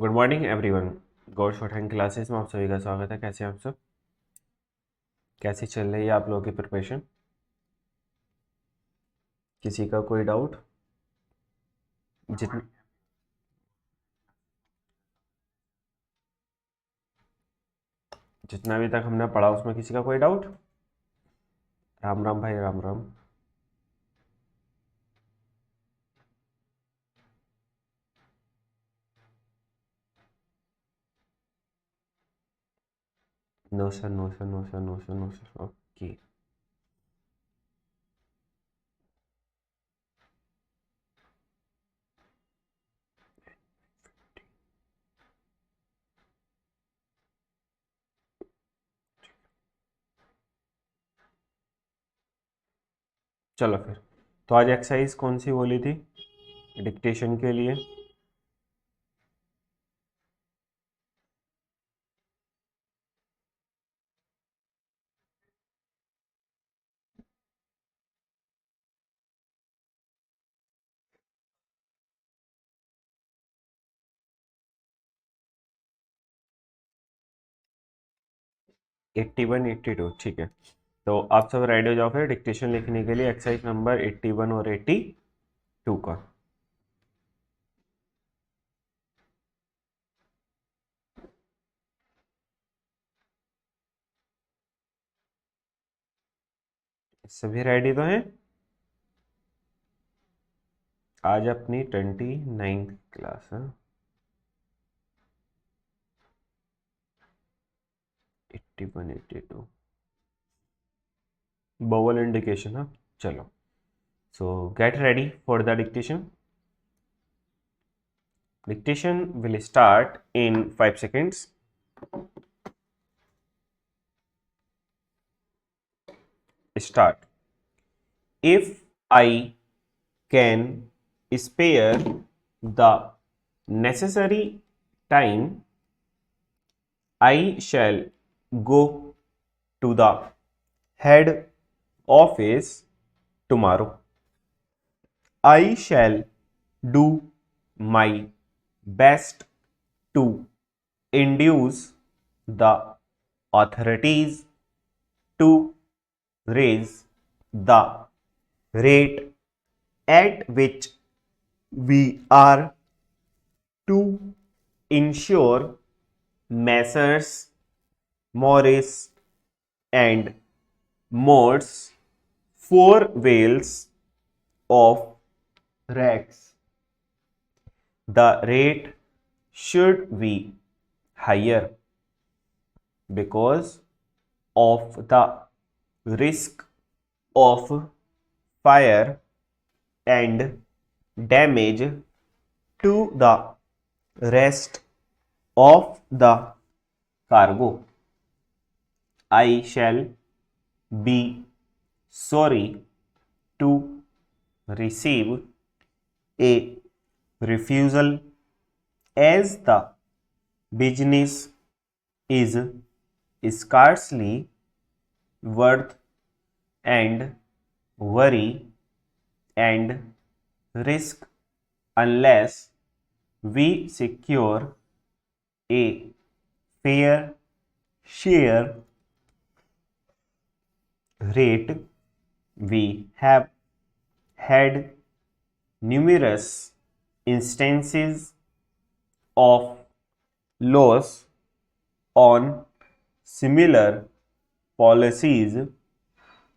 Good morning everyone. God short hand classes में आप सभी का स्वागत है। कैसे हैं आप सब? कैसी चल रही है आप लोगों की प्रिपरेशन? किसी का कोई डाउट? जितन जितना अभी तक हमने पढ़ा उसमें किसी का कोई डाउट? राम राम भाई, Ram Ram. No sir, no sir, no sir, no sir, no sir. Okay, चलो फिर। तो आज एक्सरसाइज कौन सी बोली थी डिक्टेशन के लिए? एट्टी वन, एट्टी टू, ठीक है। तो आप सब रेडी हो जाओ फिर डिक्टेशन लिखने के लिए एक्सरसाइज नंबर 81 और 82 का। सभी रेडी तो हैं? आज अपनी 29th क्लास है। 81, 82 bowel indication, हाँ। चलो, so get ready for the dictation will start in 5 seconds. Start. If I can spare the necessary time, I shall go to the head office tomorrow. I shall do my best to induce the authorities to raise the rate at which we are to ensure Messrs. Morris and Morse 4 whales of rats. The rate should be higher because of the risk of fire and damage to the rest of the cargo. I shall be sorry to receive a refusal as the business is scarcely worth and worry and risk unless we secure a fair share rate. We have had numerous instances of loss on similar policies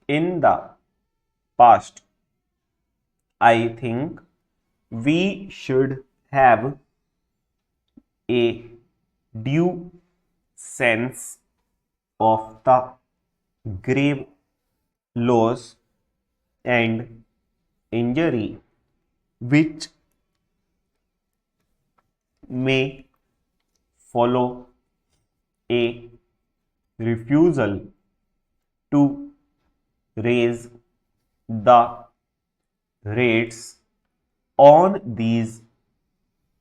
in the past. I think we should have a due sense of the grave loss and injury which may follow a refusal to raise the rates on these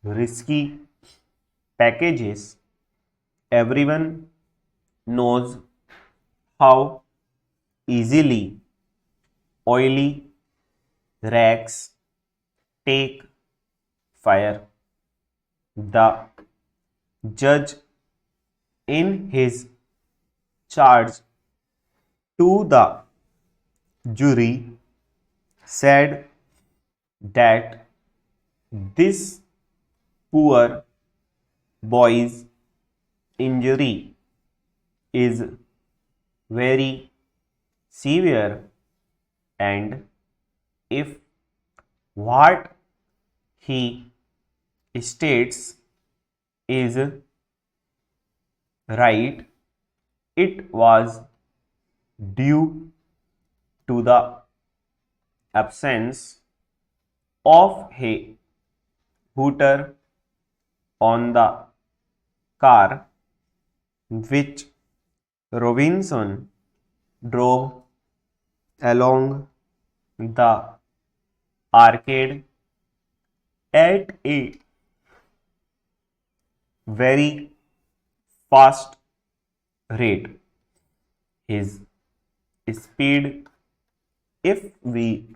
risky packages. Everyone knows how easily oily racks take fire. The judge in his charge to the jury said that this poor boy's injury is very severe, and if what he states is right, it was due to the absence of a hooter on the car which Robinson drove along the arcade at a very fast rate. His speed, if we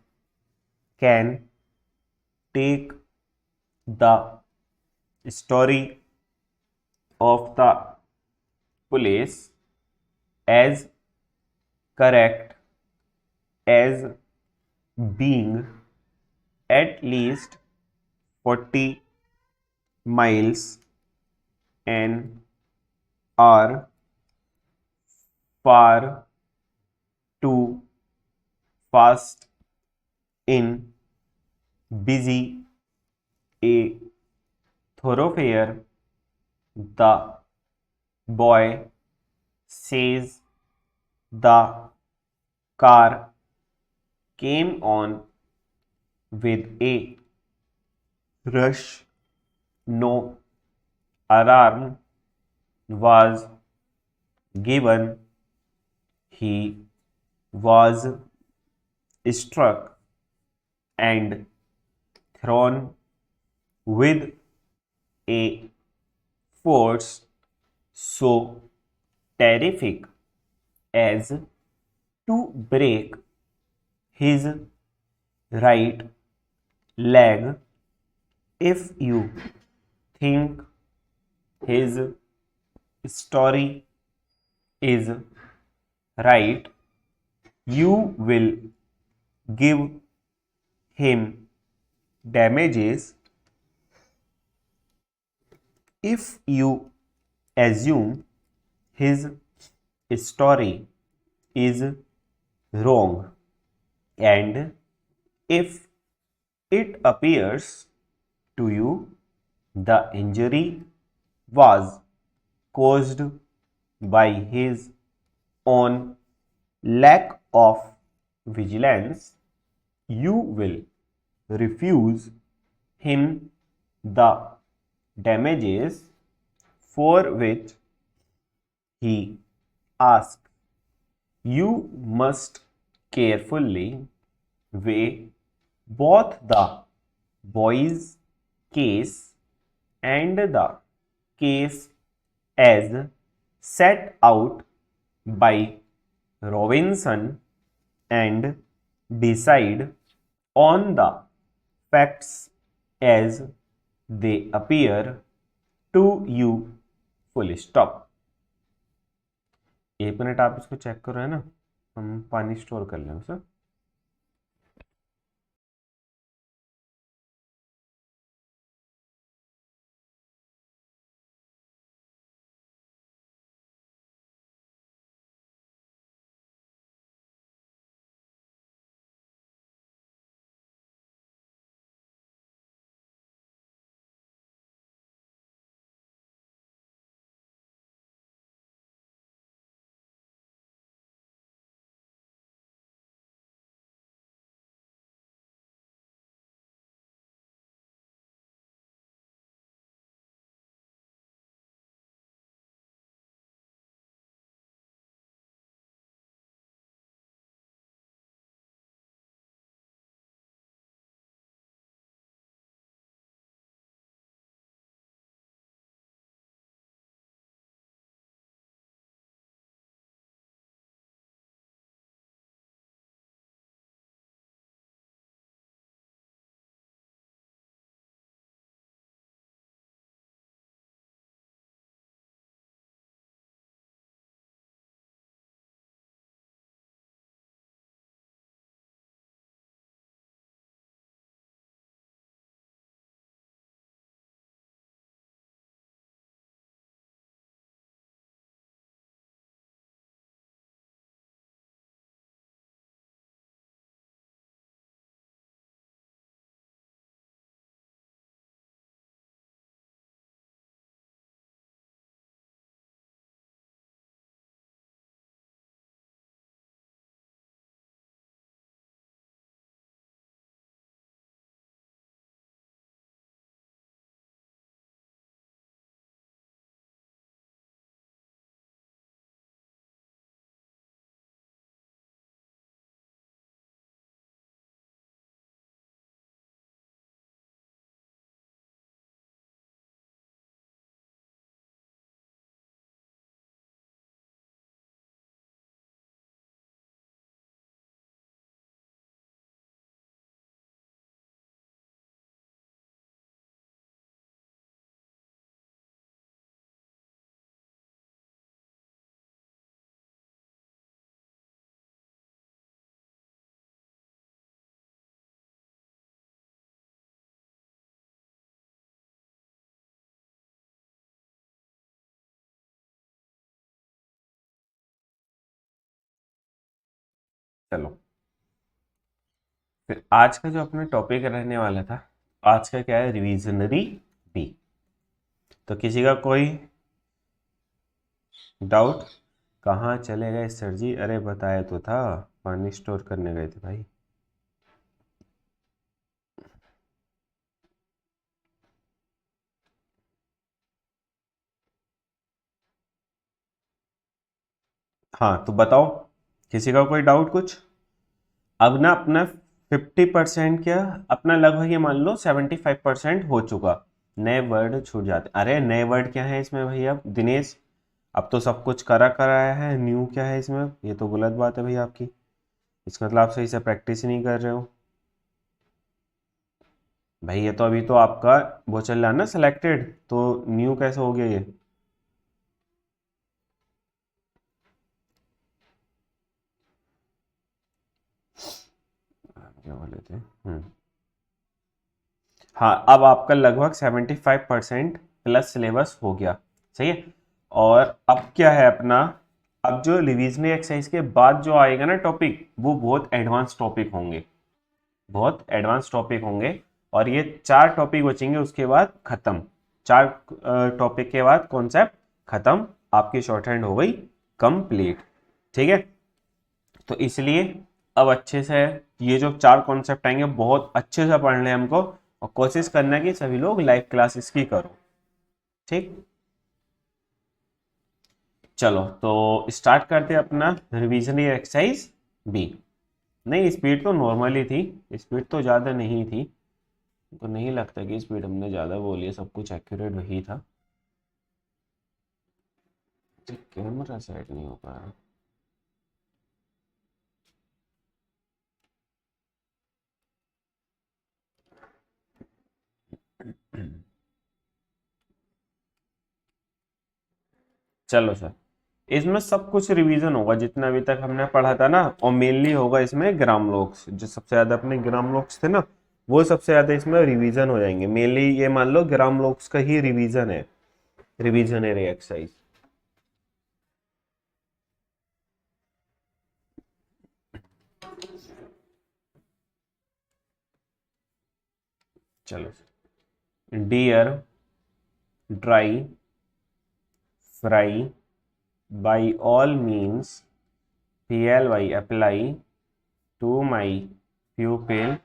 can take the story of the police as correct as being at least 40 miles an hour, far too fast in busy a thoroughfare. The boy says the car came on with a rush. No alarm was given. He was struck and thrown with a force so terrific as to break his right leg. If you think his story is right, you will give him damages. If you assume his story is wrong, and if it appears to you the injury was caused by his own lack of vigilance, you will refuse him the damages for which he asks. You must carefully weigh both the boy's case and the case as set out by Robinson and decide on the facts as they appear to you. Full stop. 1 minute आप इसको check करो, है ना, हम पानी store कर लें sir. चलो, फिर आज का जो अपना टॉपिक रहने वाला था, आज का क्या है, रिविजनरी बी। तो किसी का कोई डाउट? कहाँ चले गए सर जी? अरे बताया तो था, पानी स्टोर करने गए थे भाई। हाँ तो बताओ, किसी का कोई डाउट कुछ? अब ना अपना 50% क्या, अपना लगभग ये मान लो 75% हो चुका। नए वर्ड छूट जाते, अरे नए वर्ड क्या है इसमें भैया दिनेश? अब तो सब कुछ करा कराया है, न्यू क्या है इसमें? ये तो गलत बात है भैया आपकी। इसका मतलब आप सही से प्रैक्टिस ही नहीं कर रहे हो भाई। ये तो अभी तो आपका वो चल रहा है ना सिलेक्टेड, तो न्यू कैसे हो गया ये? क्या बोले थे? हाँ, अब आपका लगभग 75% प्लस सिलेबस हो गया। सही है। और अब क्या है अपना, अब जो रिविजनरी एक्सरसाइज के बाद जो आएगा ना टॉपिक, वो बहुत एडवांस टॉपिक होंगे, बहुत एडवांस टॉपिक होंगे। और ये 4 टॉपिक बचेंगे, उसके बाद खत्म। 4 टॉपिक के बाद कॉन्सेप्ट खत्म, आपकी शॉर्ट हैंड हो गई कंप्लीट। ठीक है। तो इसलिए अब अच्छे से ये जो 4 कॉन्सेप्ट आएंगे बहुत अच्छे से पढ़ने हैं हमको, और कोशिश करना है कि सभी लोग लाइव क्लासेस की करो। ठीक। चलो तो स्टार्ट करते हैं अपना रिविजनरी एक्सरसाइज बी। नहीं, स्पीड तो नॉर्मल ही थी, स्पीड तो ज़्यादा नहीं थी। तो नहीं लगता कि स्पीड हमने ज़्यादा बोली है, सब कुछ एक्यूरेट वही था। कैमरा सेट नहीं हो पा रहा। चलो सर, इसमें सब कुछ रिवीजन होगा जितना अभी तक हमने पढ़ा था ना, और मेनली होगा इसमें ग्राम लोक्स, जो सबसे ज्यादा अपने ग्राम लोक्स थे ना, वो सबसे ज्यादा इसमें रिवीजन हो जाएंगे। मेनली ये मान लो ग्राम लोक्स का ही रिवीजन है, रिविजनरी एक्सरसाइज। चलो, dear, dry, fry, by all means, PLY apply to my pupil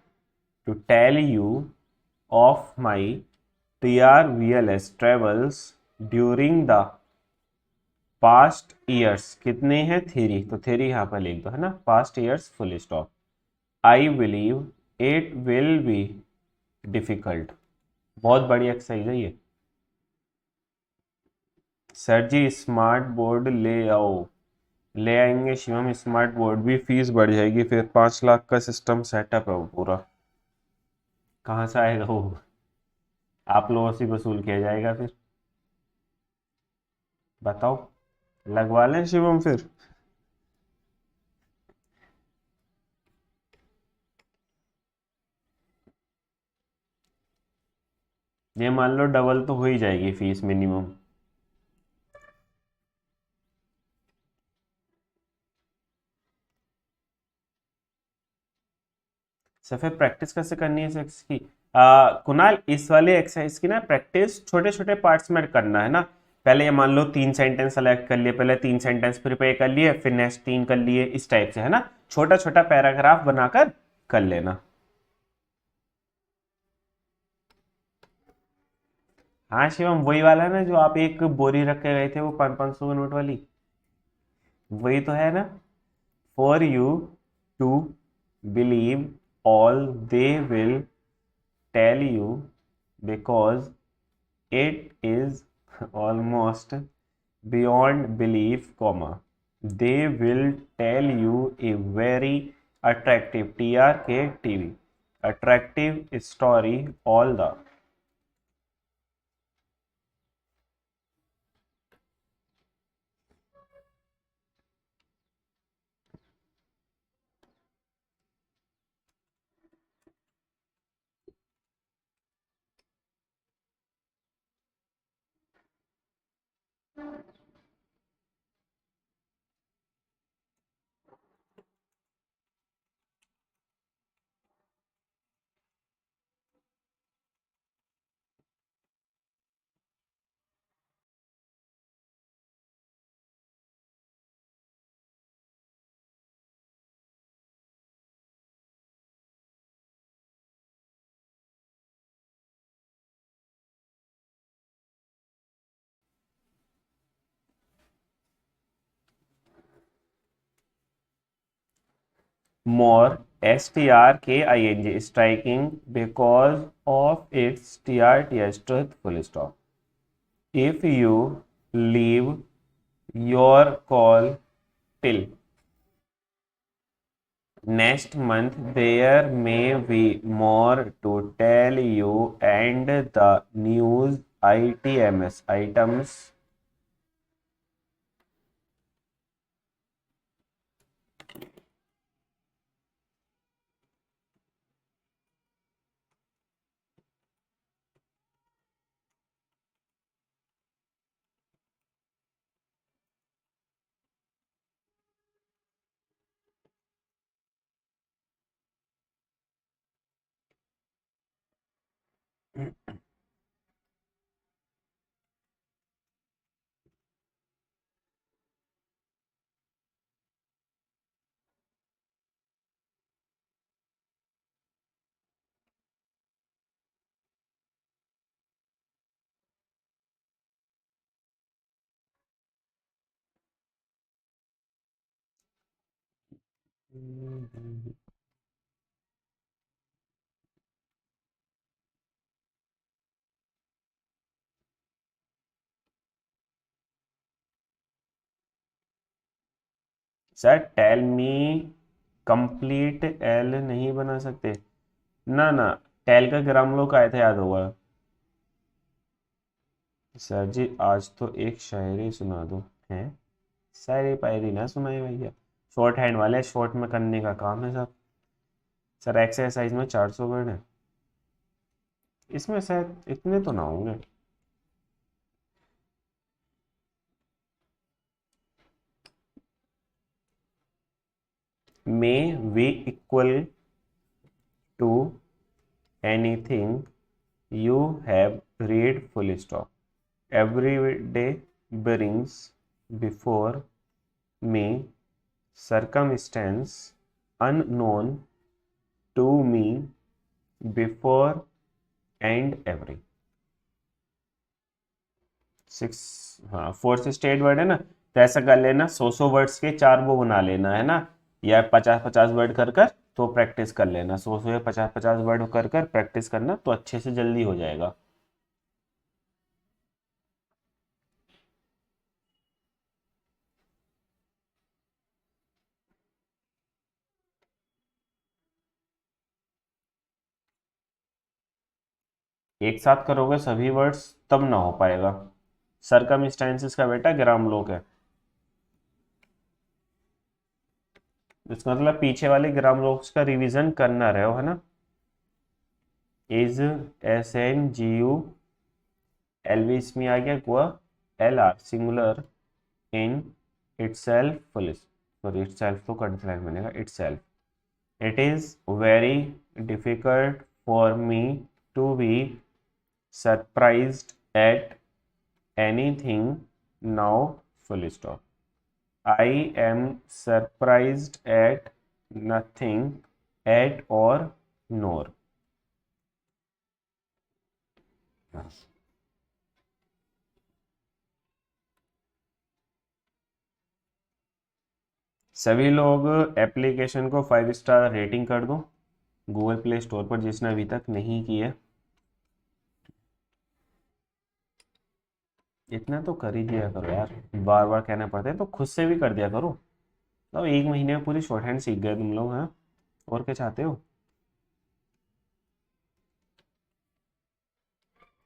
to tell you of my TRVLS travels during the past years। कितने हैं? थ्री, तो थ्री यहाँ पर लिख दो, है ना, past years full stop. I believe it will be difficult. बहुत बड़ी एक्सरसाइज है ये। सर जी स्मार्ट बोर्ड ले आओ। ले आएंगे शिवम स्मार्ट बोर्ड भी, फीस बढ़ जाएगी फिर, 5 लाख का सिस्टम सेटअप है वो पूरा। कहाँ से आएगा वो? आप लोगों से वसूल किया जाएगा फिर। बताओ, लगवा लें शिवम फिर? ये मान लो डबल तो हो ही जाएगी फीस मिनिमम। सर फिर प्रैक्टिस कैसे करनी है सेक्स की? कुणाल, इस वाले एक्सरसाइज की ना प्रैक्टिस छोटे छोटे पार्ट्स में करना है ना। पहले ये मान लो 3 सेंटेंस सेलेक्ट कर लिए, पहले 3 सेंटेंस प्रिपेयर कर लिए, फिर नेक्स्ट 3 कर लिए, इस टाइप से, है ना। छोटा छोटा पैराग्राफ बनाकर कर लेना। हाँ शिवम, वही वाला ना जो आप एक बोरी रख के गए थे, वो 500 के नोट वाली, वही तो है ना। For you to believe all they will tell you, because it is almost beyond belief, comma, they will tell you a very attractive, TRKTV, attractive story, all the। more, STRKING, striking because of its TRTS, truth, full stop. If you leave your call till next month, there may be more to tell you, and the news items sir tell me complete L नहीं बना सकते ना ना। Tell का ग्राम लोग आए थे, याद होगा। सर जी आज तो एक शायरी सुना दो। हैं? शायरी पायरी ना सुनाए भैया। शॉर्ट हैंड वाले शॉर्ट में करने का काम है सब। सर एक्सरसाइज में 400 वर्ड है, इसमें शायद इतने तो ना होंगे। May we equal to anything you have read, full stop. Every day brings before me circumstance unknown to me before and every। Six, हाँ फोर्थ स्टेट वर्ड है ना, तो ऐसा कर लेना 100 वर्ड्स के चार वो बना लेना है ना, या 50-50 वर्ड कर कर तो प्रैक्टिस कर लेना। 100 या 50-50 वर्ड कर कर प्रैक्टिस करना तो अच्छे से जल्दी हो जाएगा। एक साथ करोगे सभी वर्ड्स तब ना हो पाएगा। सरकमस्टेंसेस का बेटा ग्राम लोक है, इसका मतलब पीछे वाले ग्राम लोक्स का रिवीजन करना रहे हो, है ना। इज, SNGU, LV इसमें आ गया, गुआ LR singular, in, itself police, sorry itself तो कंट्रोल बनेगा, itself। It is very difficult for me to be surprised at anything now, full stop। I am surprised at nothing, at or nor। सभी लोग application को 5 star rating कर दो Google play store पर, जिसने अभी तक नहीं की है। इतना तो कर ही दिया करो यार, बार बार कहना पड़ता है तो खुद से भी कर दिया करो। तो एक महीने में पूरी शॉर्ट हैंड सीख गए तुम लोग, हैं? और क्या चाहते हो।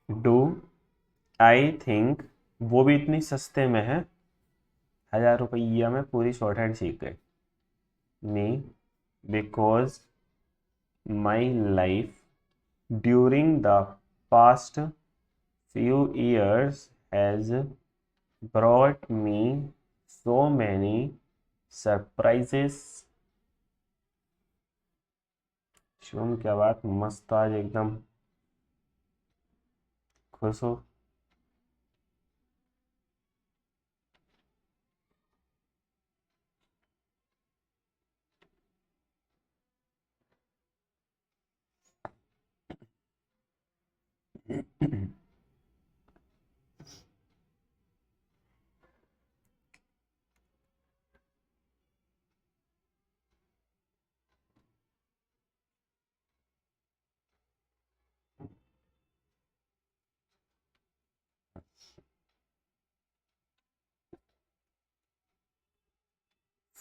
डू, आई थिंक, वो भी इतनी सस्ते में है, 1000 रुपया में पूरी शॉर्ट हैंड सीख गए। Me, because my life during the past few years has brought me so many surprises. Shivam क्या बात, मस्त आज एकदम खुश हो।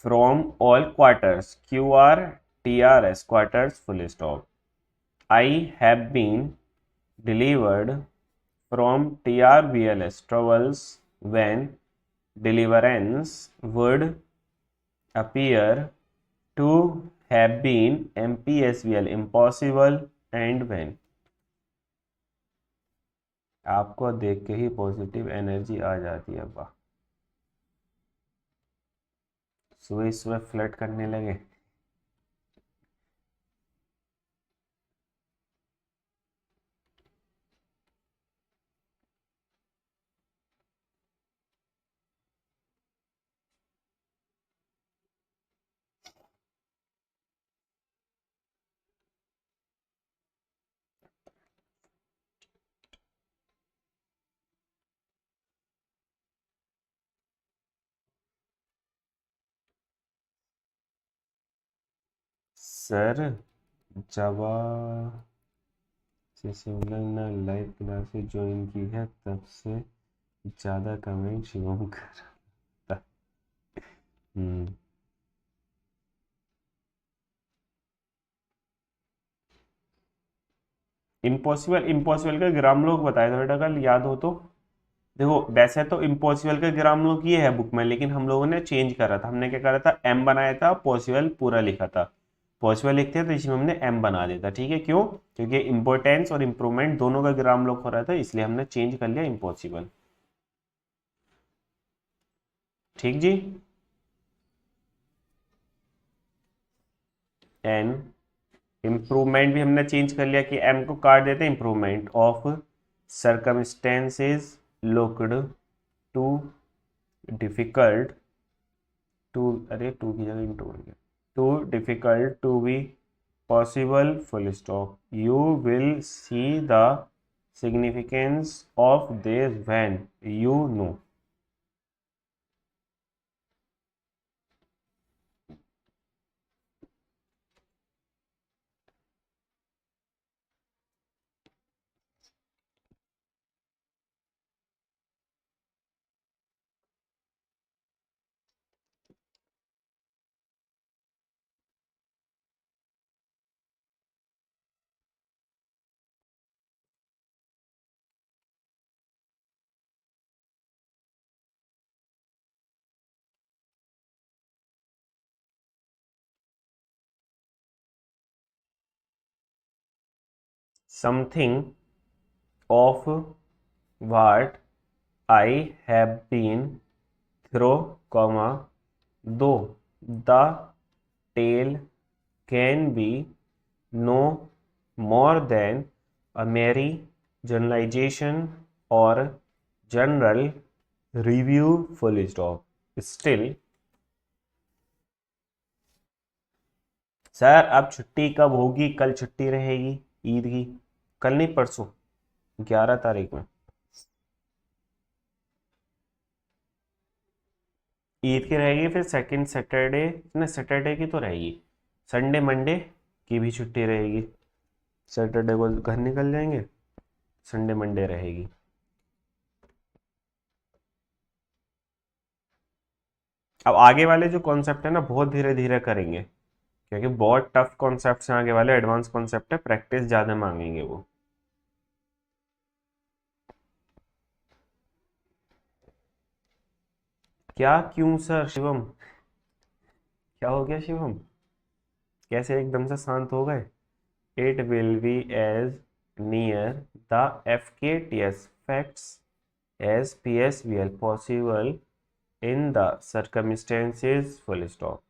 from all quarters, QRTRS quarters full stop. I have been delivered from TRVLS travels when deliverance would appear to have been MPSVL impossible and when. आपको देख के ही पॉजिटिव एनर्जी आ जाती है। वाह, सुबह सुबह फ्लर्ट करने लगे। सर जवा से शिवम ने लाइव क्लासेस ज्वाइन की है, तब से ज़्यादा कमेंट शिवम कर रहा था। इम्पॉसिबल, इम्पॉसिबल का ग्राम लोग बताए थे बेटा कल, याद हो तो। देखो वैसे तो इम्पॉसिबल का ग्राम लोग ये है बुक में, लेकिन हम लोगों ने चेंज करा था। हमने क्या करा था, एम बनाया था, पॉसिबल पूरा लिखा था। पॉसिबल लिखते हैं तो इसमें हमने एम बना दिया था। ठीक है, क्यों? क्योंकि इंपॉर्टेंस और इंप्रूवमेंट दोनों का ग्राम लोग हो रहा था, इसलिए हमने चेंज कर लिया इम्पॉसिबल। ठीक जी। एन इम्प्रूवमेंट भी हमने चेंज कर लिया कि एम को काट देते हैं, improvement of circumstances looked too difficult to, अरे टू की जगह इंटू हो गया, too difficult to be possible full stop. You will see the significance of this when you know. Something of what I have been through, comma, though the tale can be no more than a merry generalization or general review, full stop. Still, sir अब छुट्टी कब होगी? कल छुट्टी रहेगी ईद की, कल नहीं परसों, 11 तारीख में ईद की रहेगी। फिर सेकंड सैटरडे, ना सैटरडे की तो रहेगी, संडे मंडे की भी छुट्टी रहेगी। सैटरडे को घर निकल जाएंगे, संडे मंडे रहेगी। अब आगे वाले जो कॉन्सेप्ट है ना, बहुत धीरे धीरे करेंगे, क्योंकि बहुत टफ कॉन्सेप्ट हैं आगे वाले, एडवांस कॉन्सेप्ट है, प्रैक्टिस ज़्यादा मांगेंगे वो। क्या क्यों सर? शिवम क्या हो गया शिवम? कैसे एकदम से शांत हो गए? It will be as near the F K T S facts as P S V L possible in the circumstances, full stop.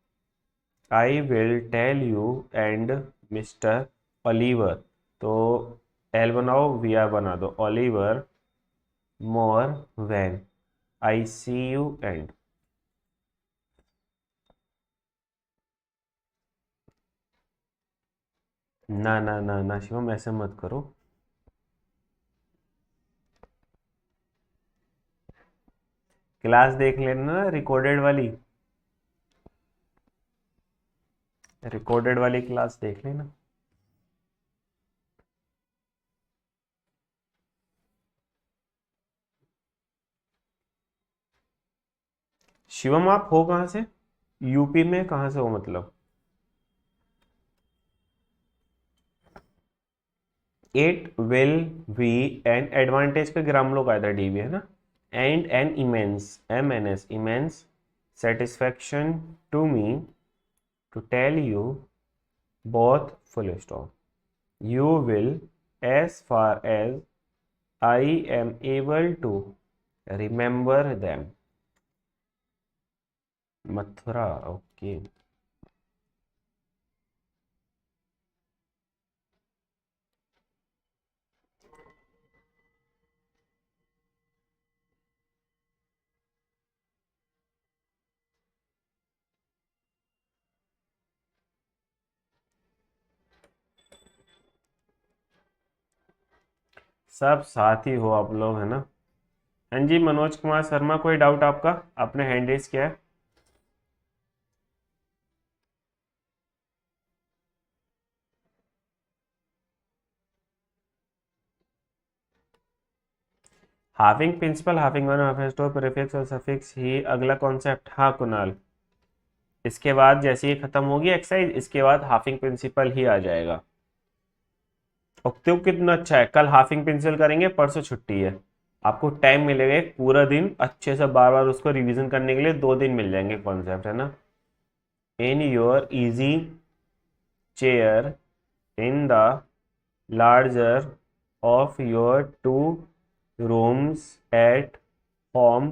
I will tell you and Mister Oliver, तो एल बनाओ, वी आर बना दो, Oliver more when I see you end. ना ना ना ना शिवम, ऐसे मत करो। क्लास देख लेना रिकॉर्डेड वाली, रिकॉर्डेड वाली क्लास देख लेना। शिवम आप हो कहाँ से? यूपी में कहाँ से हो मतलब? It will be an advantage का ग्राम लोग आया था डीवी है ना, and an immense M N S immense satisfaction to me to tell you both full stop you will as far as I am able to remember them. Mathura, okay. सब साथ ही हो आप लोग, है ना? हाँ जी, मनोज कुमार शर्मा, कोई डाउट आपका? आपने हैंड रेस किया है। Hyphening principle, hyphening one, hyphening two, prefix और सफिक्स ही अगला कॉन्सेप्ट। हाँ कुणाल, इसके बाद जैसे ही खत्म होगी एक्सरसाइज, इसके बाद हाफिंग प्रिंसिपल ही आ जाएगा। ऑक्टेव कितना अच्छा है, कल हाफिंग प्रिंसिपल करेंगे, परसों छुट्टी है। आपको टाइम मिलेगा एक पूरा दिन अच्छे से बार बार उसको रिवीजन करने के लिए, 2 दिन मिल जाएंगे कॉन्सेप्ट, है ना? In your easy chair in the larger of your 2 rooms at home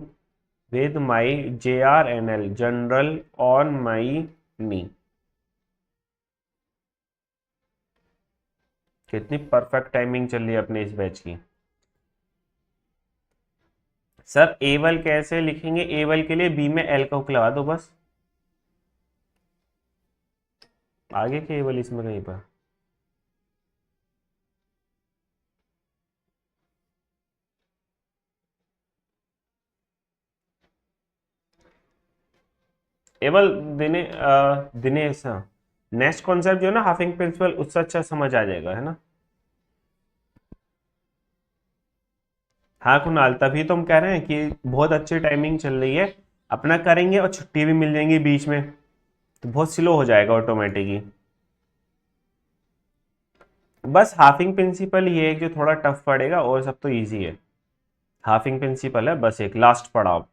with my JRNL general on my knee। कितनी परफेक्ट टाइमिंग चल रही है अपने इस बैच की। सर एवल कैसे लिखेंगे? एवल के लिए बी में एल का हुक लगा दो बस, आगे के एवल इसमें कहीं पर। एवल दिनेश, हाँ। नेक्स्ट कॉन्सेप्ट जो है ना हाफिंग प्रिंसिपल, उससे अच्छा समझ आ जाएगा, है ना? हाँ कुणाल, तभी तो हम कह रहे हैं कि बहुत अच्छी टाइमिंग चल रही है, अपना करेंगे और छुट्टी भी मिल जाएंगी बीच में, तो बहुत स्लो हो जाएगा ऑटोमेटिक ही। बस हाफिंग प्रिंसिपल ये है जो थोड़ा टफ पड़ेगा, और सब तो इजी है। हाफिंग प्रिंसिपल है बस एक लास्ट पड़ाव,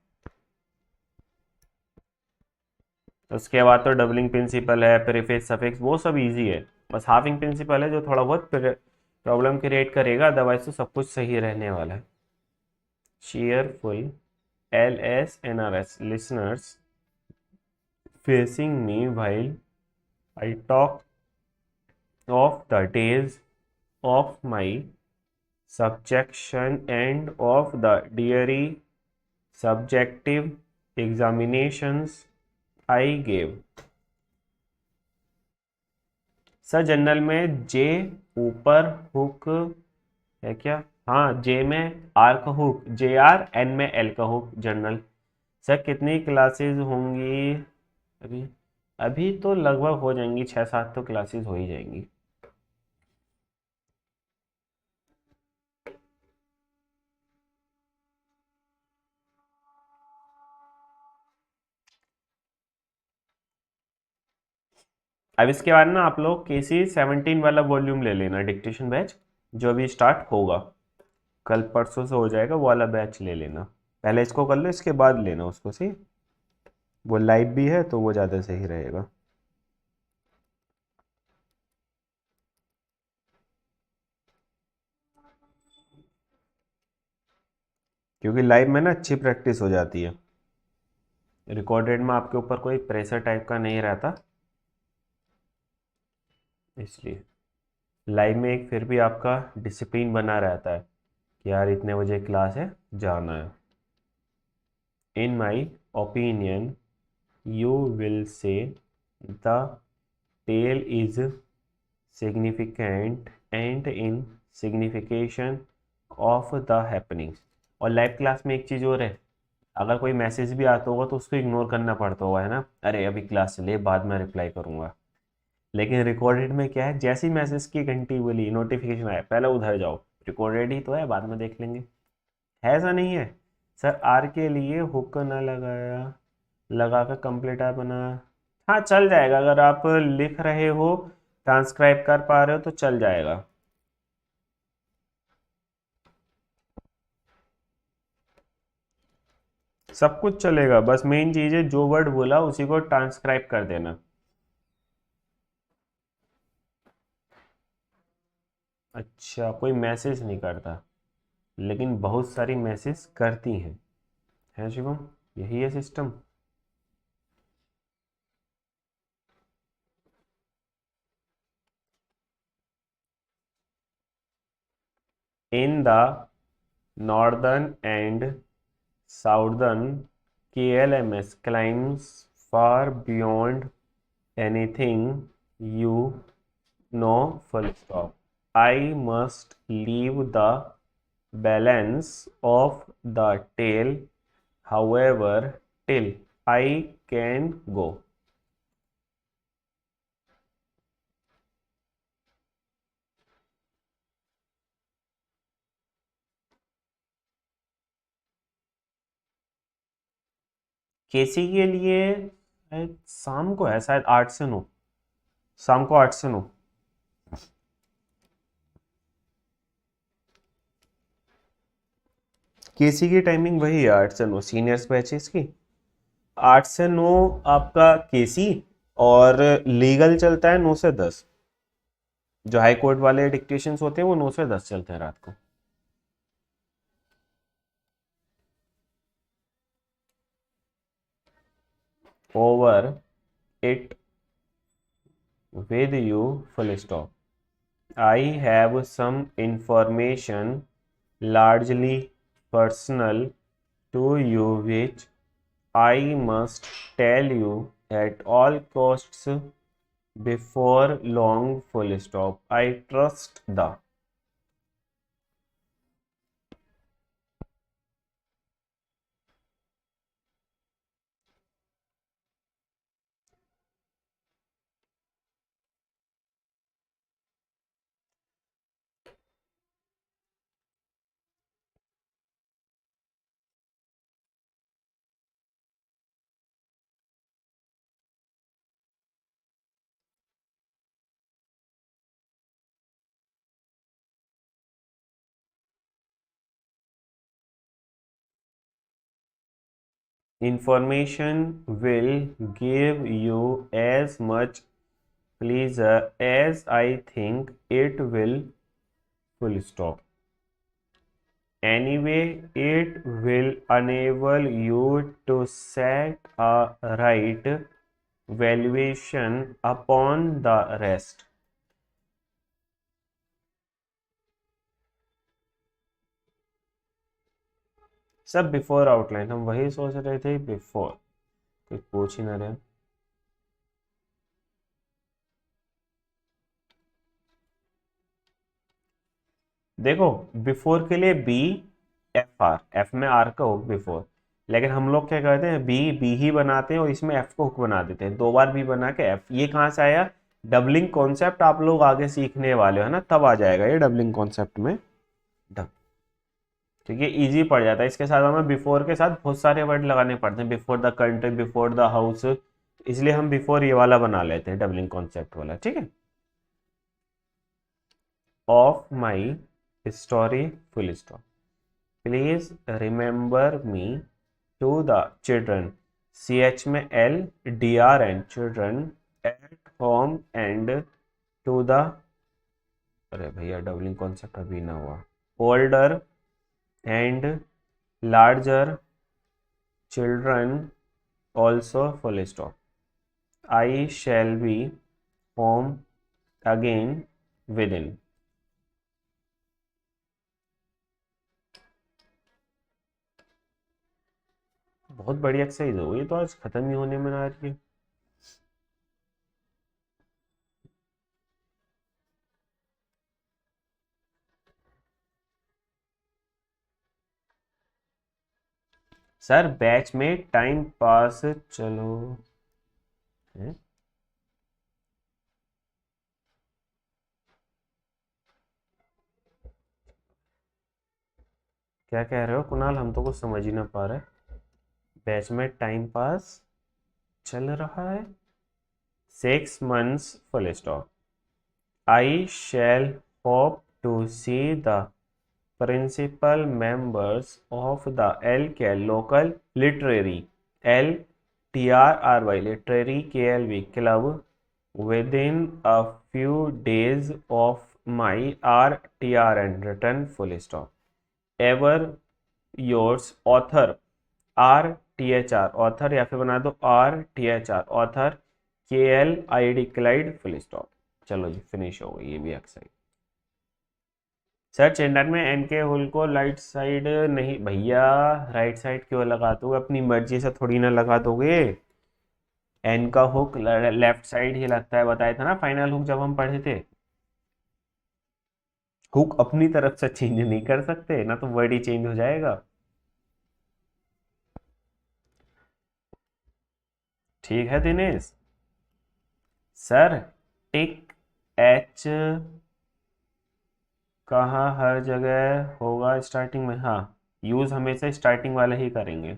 उसके बाद तो डबलिंग प्रिंसिपल है, प्रीफिक्स सफिक्स, वो सब इजी है। बस हाफिंग प्रिंसिपल है जो थोड़ा बहुत प्रॉब्लम क्रिएट करेगा, अदरवाइज तो सब कुछ सही रहने वाला है। cheerful LSNRS listeners facing me while I talk of the days of my subjection and of the deary subjective examinations I gave। Sir general में जे ऊपर हुक है क्या? हाँ, जे में आर का हुक जे आर, एन में एल का hook general. Sir कितनी क्लासेस होंगी अभी? अभी तो लगभग हो जाएंगी 6-7 तो क्लासेस हो ही जाएंगी। अब इसके बाद ना आप लोग केसी 17 वाला वॉल्यूम ले लेना, डिक्टेशन बैच जो अभी स्टार्ट होगा, कल परसों से हो जाएगा, वो वाला बैच ले लेना। पहले इसको कर लो, इसके बाद लेना उसको, सही। वो लाइव भी है तो वो ज़्यादा सही रहेगा, क्योंकि लाइव में ना अच्छी प्रैक्टिस हो जाती है, रिकॉर्डेड में आपके ऊपर कोई प्रेशर टाइप का नहीं रहता, इसलिए लाइव में एक फिर भी आपका डिसिप्लिन बना रहता है कि यार इतने बजे क्लास है, जाना है। In my opinion you will say the tale is significant and in signification of the happenings। और लाइव क्लास में एक चीज़ और है, अगर कोई मैसेज भी आता होगा तो उसको इग्नोर करना पड़ता होगा, है ना? अरे अभी क्लास चले, बाद में रिप्लाई करूंगा। लेकिन रिकॉर्डेड में क्या है, जैसी मैसेज की घंटी बोली, नोटिफिकेशन आया, पहले उधर जाओ, रिकॉर्डेड ही तो है, बाद में देख लेंगे। है ऐसा नहीं है? सर आर के लिए हुक ना लगाया, लगा कर कंप्लीट है बना। हाँ चल जाएगा, अगर आप लिख रहे हो, ट्रांसक्राइब कर पा रहे हो तो चल जाएगा। सब कुछ चलेगा, बस मेन चीज है जो वर्ड बोला उसी को ट्रांसक्राइब कर देना। अच्छा, कोई मैसेज नहीं करता, लेकिन बहुत सारी मैसेज करती हैं, है शिवम? यही है system. In the northern and southern KLMS climbs far beyond anything you know, full stop. I must leave the balance of the tail, however, till I can go. केसी के लिए शाम को है शायद 8 से 9, शाम को 8 से 9। केसी की टाइमिंग वही है, 8 से 9 सीनियर्स बैचेस की। 8 से 9 आपका केसी, और लीगल चलता है 9 से 10। जो हाई कोर्ट वाले डिक्टेशंस होते हैं वो 9 से 10 चलते हैं रात को। Over it with you, full stop. I have some information largely personal to you which I must tell you at all costs before long, full stop. I trust the। Information will give you as much pleasure as I think it will, full stop. Anyway, it will enable you to set a right valuation upon the rest. सब before outline, हम वही सोच रहे थे before, कुछ पूछ ही ना रहे। देखो, बिफोर के लिए बी, एफ आर, एफ में आर का हुक बिफोर, लेकिन हम लोग क्या करते हैं, बी बी ही बनाते हैं और इसमें एफ को हुक बना देते हैं, 2 बार बी बना के एफ। ये कहाँ से आया? डबलिंग कॉन्सेप्ट आप लोग आगे सीखने वाले हो ना, तब आ जाएगा ये डबलिंग कॉन्सेप्ट में। डब ठीक है, इजी पड़ जाता है। इसके साथ हमें बिफोर के साथ बहुत सारे वर्ड लगाने पड़ते हैं, before the country, before the house, इसलिए हम बिफोर ये वाला बना लेते हैं, डबलिंग कॉन्सेप्ट वाला। ठीक है। Of my story, full stop. Please remember me to the children, C H में L, D R N, children at home and to the, अरे भैया डबलिंग कॉन्सेप्ट अभी ना हुआ, older and larger children also, full stop. I shall be home again with in. बहुत बढ़िया exercise हो, ये तो आज खत्म ही होने में आ रही है। सर बैच में टाइम पास चलो है? क्या कह रहे हो कुणाल, हम तो कुछ समझ ही ना पा रहे। बैच में टाइम पास चल रहा है 6 months full stop. I shall hope to see the principal members of the LKL local literary LTRRY literary KLV club within a few days of my RTRN return full stop. Ever yours author RTHR author या फिर बना दो RTHR author KLID Clyde full stop. चलो जी finish हो गई ये भी exercise. Sir चेंडर में एन के होल को राइट साइड नहीं भैया, राइट साइड क्यों लगा दोगे, अपनी मर्जी से थोड़ी ना लगा दोगे। एन का हुक लेफ्ट साइड ही लगता है, बताया था ना फाइनल हुक जब हम पढ़े थे। हुक अपनी तरफ से चेंज नहीं कर सकते ना, तो वर्ड ही चेंज हो जाएगा। ठीक है दिनेश। सर टिक एच कहाँ हर जगह होगा स्टार्टिंग में, हाँ यूज हमेशा स्टार्टिंग वाले ही करेंगे।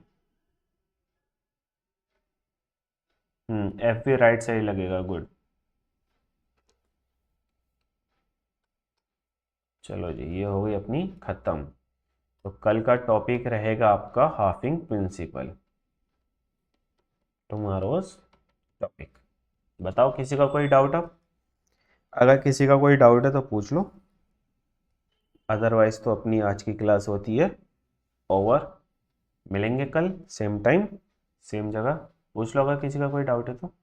एफ भी राइट साइड लगेगा, गुड। चलो जी ये हो गई अपनी खत्म। तो कल का टॉपिक रहेगा आपका हाफिंग प्रिंसिपल, टुमारोज टॉपिक। बताओ किसी का कोई डाउट अब, अगर किसी का कोई डाउट है तो पूछ लो, अदरवाइज तो अपनी आज की क्लास होती है ओवर। मिलेंगे कल सेम टाइम सेम जगह। पूछ लो अगर किसी का कोई डाउट है तो।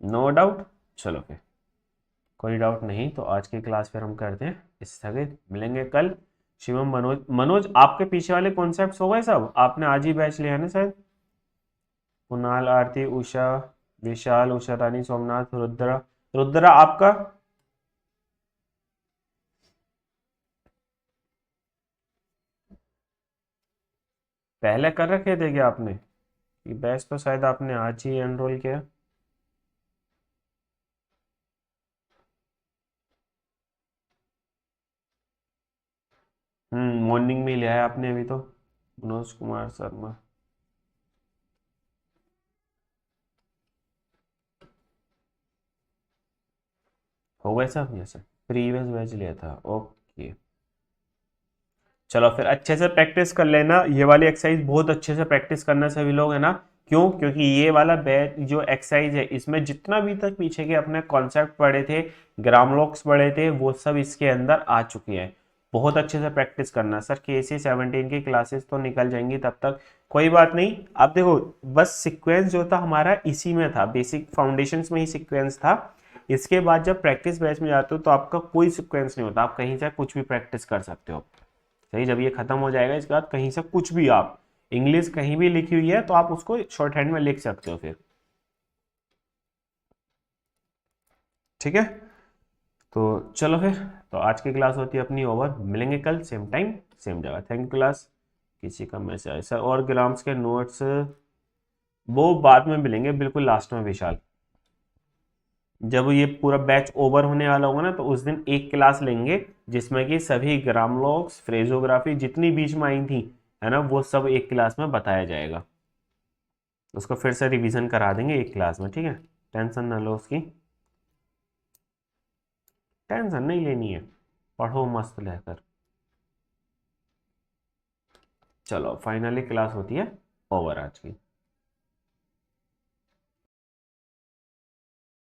नो डाउट, चलो फिर कोई डाउट नहीं तो आज की क्लास फिर हम करते हैं स्थगित। मिलेंगे कल। शिवम मनोज, मनोज आपके पीछे वाले कॉन्सेप्ट्स हो गए सब, आपने आज ही बैच लिया है ना शायद। कुणाल, आरती, उषा, विशाल, उषा रानी, सोमनाथ, रुद्रा, रुद्रा आपका पहले कर रखे थे क्या आपने? ये बैच तो शायद आपने आज ही एनरोल किया। मॉर्निंग में लिया है आपने अभी तो। मनोज कुमार शर्मा हो गए सब, जैसे प्रीवियस बैच लिया था, ओके। चलो फिर अच्छे से प्रैक्टिस कर लेना, ये वाली एक्सरसाइज बहुत अच्छे से प्रैक्टिस करना सभी लोग, है ना। क्यों? क्योंकि ये वाला बैच जो एक्सरसाइज है इसमें जितना भी तक पीछे के अपने कॉन्सेप्ट पढ़े थे, ग्रामलोक्स पढ़े थे, वो सब इसके अंदर आ चुके हैं। बहुत अच्छे से प्रैक्टिस करना। सर KC 17 की क्लासेस तो निकल जाएंगी तब तक, कोई बात नहीं। अब देखो बस सीक्वेंस जो था हमारा इसी में था, बेसिक फाउंडेशंस में ही सीक्वेंस था। इसके बाद जब प्रैक्टिस बैच में जाते हो तो आपका कोई सीक्वेंस नहीं होता, आप कहीं से कुछ भी प्रैक्टिस कर सकते हो। सही, जब ये खत्म हो जाएगा इसके बाद कहीं से कुछ भी, आप इंग्लिश कहीं भी लिखी हुई है तो आप उसको शॉर्ट हैंड में लिख सकते हो फिर। ठीक है, तो चलो फिर, तो आज की क्लास होती है अपनी ओवर। मिलेंगे कल सेम टाइम सेम जगह। Thank you class. किसी का मैसेज आया सर, और ग्राम्स के नोट्स वो बाद में मिलेंगे, बिल्कुल लास्ट में विशाल। जब ये पूरा बैच ओवर होने वाला होगा ना तो उस दिन एक क्लास लेंगे जिसमें कि सभी ग्रामलोक्स, फ्रेजोग्राफी जितनी बीच में आई थी, है ना, वो सब एक क्लास में बताया जाएगा। उसको फिर से रिवीजन करा देंगे एक क्लास में, ठीक है। टेंशन ना लो उसकी, टेंशन नहीं लेनी है, पढ़ो मस्त रहकर। चलो फाइनली क्लास होती है ओवर आज की।